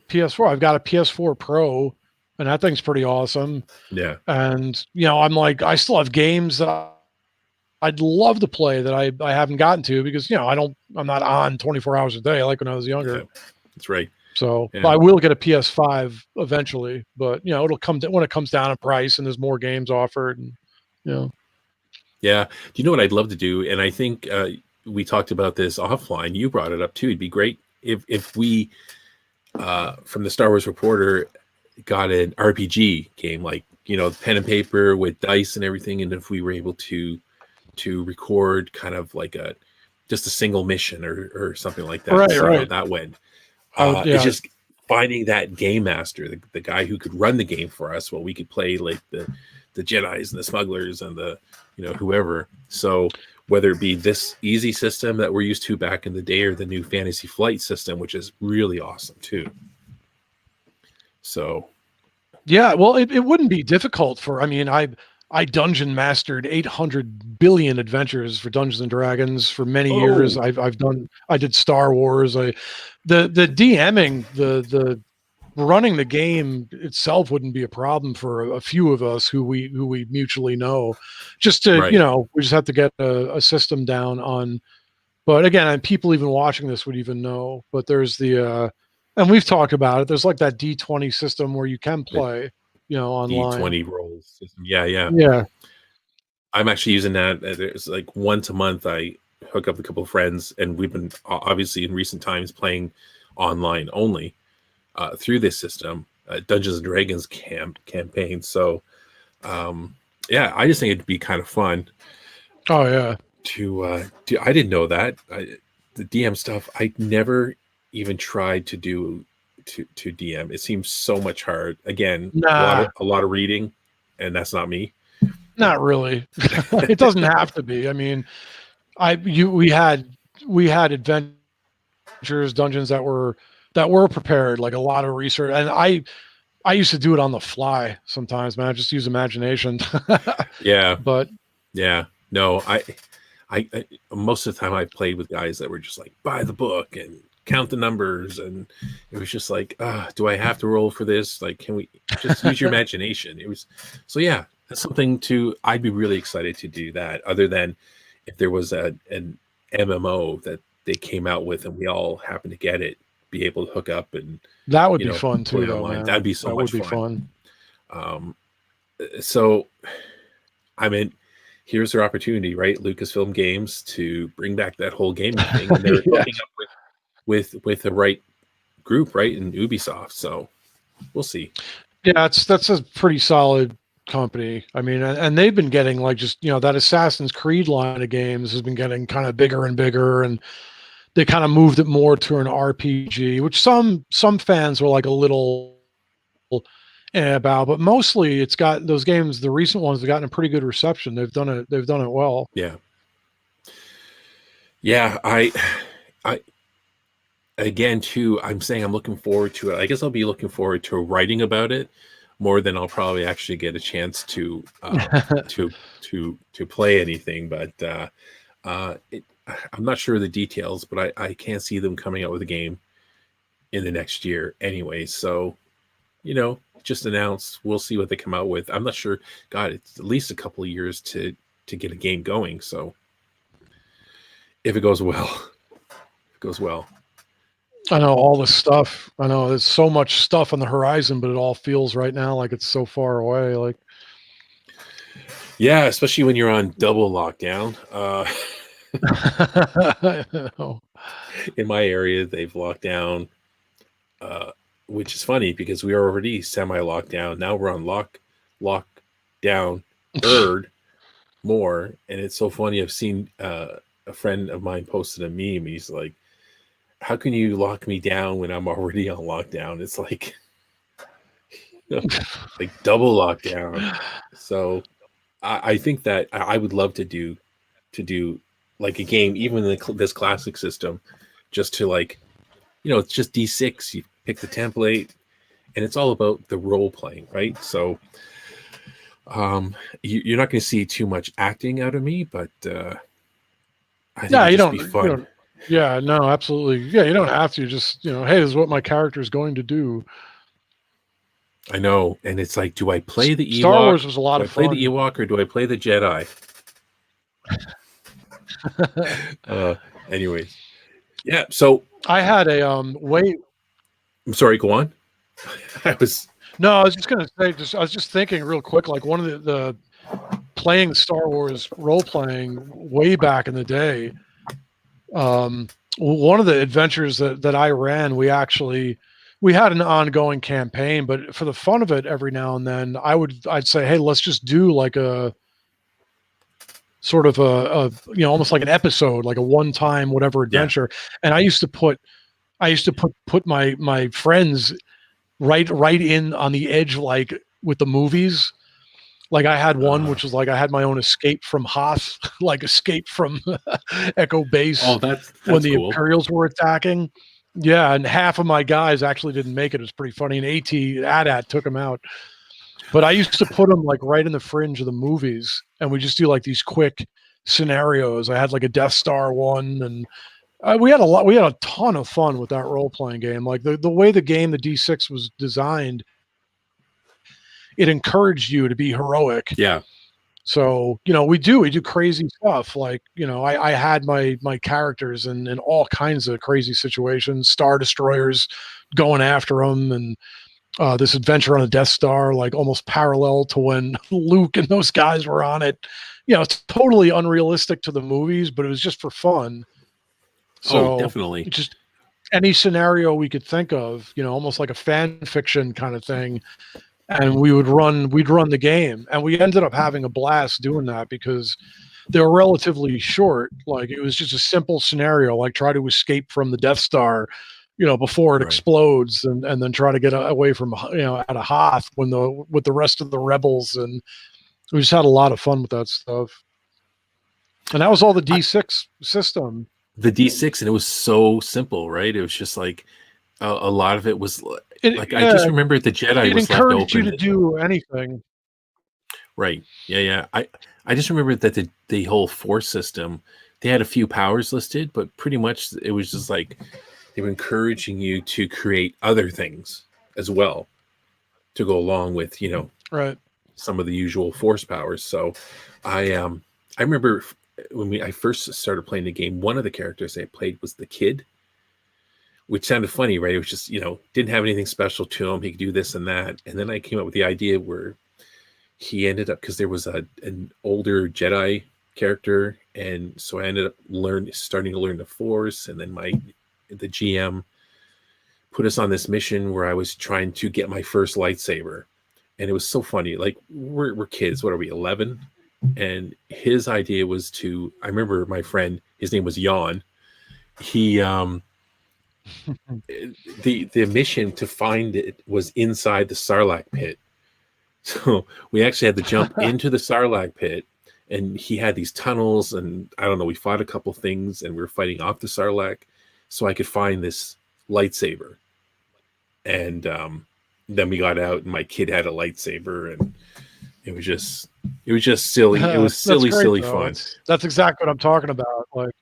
PS4. I've got a PS4 Pro, and that thing's pretty awesome. yeah. And I'm like, I still have games that I'd love to play that I haven't gotten to because I'm not on 24 hours a day like when I was younger. Yeah, that's right. So Yeah. I will get a PS5 eventually, but it'll come when it comes down in price and there's more games offered. And Yeah. Do you know what I'd love to do? And I think we talked about this offline. You brought it up too. It'd be great if we, from the Star Wars Reporter, got an RPG game, like, pen and paper with dice and everything. And if we were able to record kind of like just a single mission or something like that, right, see right. how that went. Yeah. It's just finding that game master, the guy who could run the game for us while we could play like the Jedis and the smugglers and the whoever. So whether it be this easy system that we're used to back in the day or the new Fantasy Flight system, which is really awesome too. So yeah, well, it wouldn't be difficult I dungeon mastered 800 billion adventures for Dungeons and Dragons for many years. I did Star Wars. The DMing, the running the game itself wouldn't be a problem for a few of us who we mutually know. Just to right. we just have to get a system down on. But again, and people even watching this would even know. But there's the and we've talked about it. There's like that D20 system where you can play, online. D20 rolls system. Yeah. I'm actually using that. There's like once a month I hook up a couple of friends, and we've been obviously in recent times playing online only through this system, Dungeons and Dragons campaign. So yeah, I just think it'd be kind of fun. Oh yeah. I didn't know that the DM stuff. I never even tried to do to DM. It seems so much hard. Again, a lot of reading, and that's not me. Not really. It doesn't have to be. I mean, we had adventures, dungeons that were prepared, like a lot of research, and I used to do it on the fly sometimes, man. I just use imagination. Yeah, but yeah, no, I most of the time I played with guys that were just like, buy the book and count the numbers, and it was just like, do I have to roll for this? Like, can we just use your imagination? It was so yeah. That's something I'd be really excited to do that, other than if there was an MMO that they came out with and we all happen to get it, be able to hook up and that would be fun too, though, online. man. That'd be so much fun. So I mean, here's their opportunity, right? Lucasfilm Games to bring back that whole gaming thing, and they're hooking up with the right group, right? In Ubisoft. So we'll see. Yeah, that's a pretty solid company. I mean, and they've been getting like just that Assassin's Creed line of games has been getting kind of bigger and bigger, and they kind of moved it more to an RPG, which some fans were like a little about, but mostly it's got those games. The recent ones have gotten a pretty good reception. They've done it well. Yeah. I again too, I'm saying I'm looking forward to it. I guess I'll be looking forward to writing about it more than I'll probably actually get a chance to to play anything. But I'm not sure of the details, but I can't see them coming out with a game in the next year anyway. So, just announced. We'll see what they come out with. I'm not sure. God, it's at least a couple of years to get a game going. So if it goes well, I know all the stuff. I know there's so much stuff on the horizon, but it all feels right now like it's so far away. Like, yeah, especially when you're on double lockdown. I know. In my area, they've locked down, which is funny because we are already semi-locked down. Now we're on lockdown more, and it's so funny. I've seen a friend of mine posted a meme. He's like, "How can you lock me down when I'm already on lockdown?" It's like, like double lockdown. So I think that I would love to do like a game, even in this classic system, just to like, it's just D6. You pick the template, and it's all about the role playing, right? So, you're not going to see too much acting out of me, but I think it'd just be fun. Yeah, no, absolutely. Yeah, you don't have to. Just hey, this is what my character is going to do. I know, and it's like, do I play the Ewok? Star Wars was a lot of fun. Do I play the Ewok or do I play the Jedi? Anyways, yeah. So I had a wait. I'm sorry. Go on. I was just gonna say. I was just thinking real quick. Like one of the playing Star Wars role playing way back in the day. One of the adventures that I ran, we had an ongoing campaign, but for the fun of it, every now and then I'd say, hey, let's just do like a sort of a almost like an episode, like a one-time whatever adventure. Yeah. And I used to put my friends right in on the edge, like with the movies. Like I had one, which was like I had my own escape from Hoth, like escape from Echo Base. Oh, that's when the cool. Imperials were attacking. Yeah, and half of my guys actually didn't make it. It was pretty funny. And AT took them out. But I used to put them like right in the fringe of the movies, and we just do like these quick scenarios. I had like a Death Star one, and we had a ton of fun with that role playing game. Like the way the D6 was designed, it encouraged you to be heroic. Yeah. So, we do crazy stuff. Like, I had my characters in all kinds of crazy situations, Star Destroyers going after them, and this adventure on a Death Star, like almost parallel to when Luke and those guys were on it. It's totally unrealistic to the movies, but it was just for fun. So definitely. Just any scenario we could think of, almost like a fan fiction kind of thing. And we'd run the game, and we ended up having a blast doing that because they were relatively short. Like it was just a simple scenario, like try to escape from the Death Star, before it explodes, and then try to get away from out of Hoth with the rest of the rebels, and we just had a lot of fun with that stuff. And that was all the D6 system. The D6, and it was so simple, right? It was just like a lot of it was. I just remember the Jedi was left open. It encouraged you to do anything. Right. Yeah. I just remember that the whole Force system, they had a few powers listed, but pretty much it was just like they were encouraging you to create other things as well to go along with, some of the usual Force powers. So I remember when I first started playing the game, one of the characters I played was the kid, which sounded funny, right? It was just, didn't have anything special to him. He could do this and that. And then I came up with the idea where he ended up, because there was an older Jedi character. And so I ended up starting to learn the Force. And then the GM put us on this mission where I was trying to get my first lightsaber. And it was so funny. Like we're kids. What are we, 11? And his idea was I remember my friend, his name was Jan. He, the mission to find it was inside the Sarlacc pit. So we actually had to jump into the Sarlacc pit, and he had these tunnels, and I don't know, we fought a couple things, and we were fighting off the Sarlacc so I could find this lightsaber. And then we got out, and my kid had a lightsaber, and it was just silly. It was silly fun. That's exactly what I'm talking about. Like,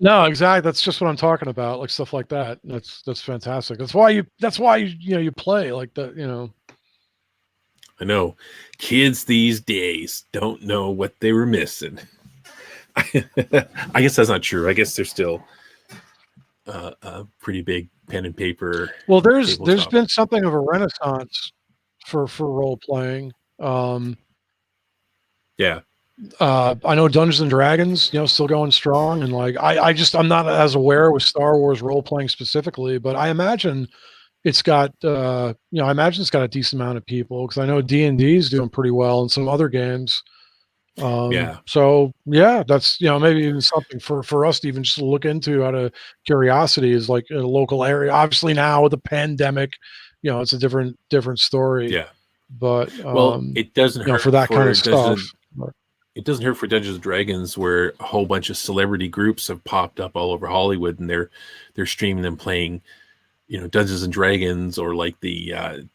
no, exactly. That's just what I'm talking about. Like stuff like that. That's fantastic. That's why you play like that. I know kids these days don't know what they were missing. I guess that's not true. I guess they're still a pretty big pen and paper. Well, there's tabletop. been something of a renaissance for role playing. Yeah. I know Dungeons and Dragons, still going strong, and like I'm not as aware with Star Wars role playing specifically, but I imagine it's got I imagine it's got a decent amount of people, because I know D&D is doing pretty well in some other games. Yeah. So yeah, that's maybe even something for us to even just look into out of curiosity, is like a local area. Obviously now with the pandemic, it's a different story. Yeah. But Well, it doesn't hurt for that kind of stuff. It doesn't hurt for Dungeons and Dragons, where a whole bunch of celebrity groups have popped up all over Hollywood, and they're streaming them playing, Dungeons and Dragons, or like the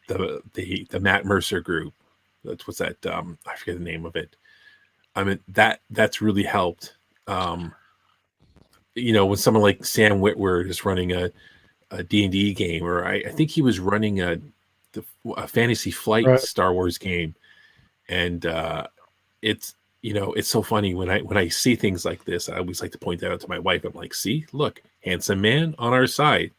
Matt Mercer group. What's that? I forget the name of it. I mean, that's really helped. When someone like Sam Witwer is running a D&D game, or I think he was running a Fantasy Flight Star Wars game, and it's so funny when I see things like this. I always like to point that out to my wife. I'm like, see, look, handsome man on our side.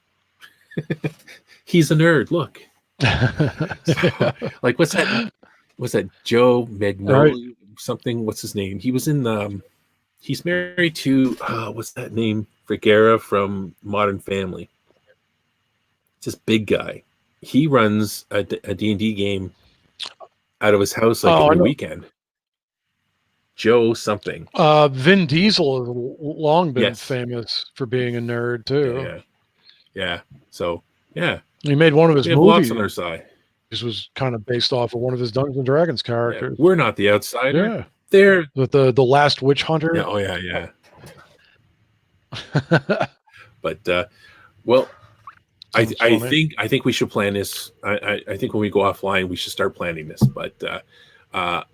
He's a nerd. Look. So, like, what's that? Was that Joe Magnolia? Something? What's his name? He was in he's married to what's that name? Vergara from Modern Family. This big guy. He runs a D&D game out of his house every weekend. Joe something. Vin Diesel has long been famous for being a nerd too. Yeah. So yeah, he made one of his movies on our side. This was kind of based off of one of his Dungeons and Dragons characters. Yeah, we're not the outsider. Yeah, they're the last witch hunter. Yeah, oh yeah. But well, I think we should plan this. I think when we go offline, we should start planning this. But I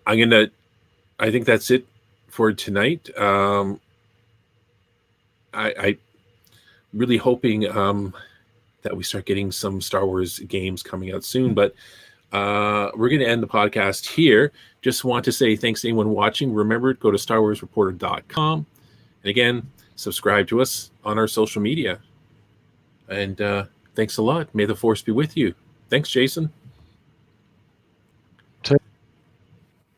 think that's it for tonight. I really hoping that we start getting some Star Wars games coming out soon. But we're going to end the podcast here. Just want to say thanks to anyone watching. Remember, go to StarWarsReporter.com. And again, subscribe to us on our social media. And thanks a lot. May the Force be with you. Thanks, Jason. Take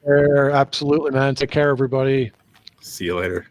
care. Absolutely, man. Take care, everybody. See you later.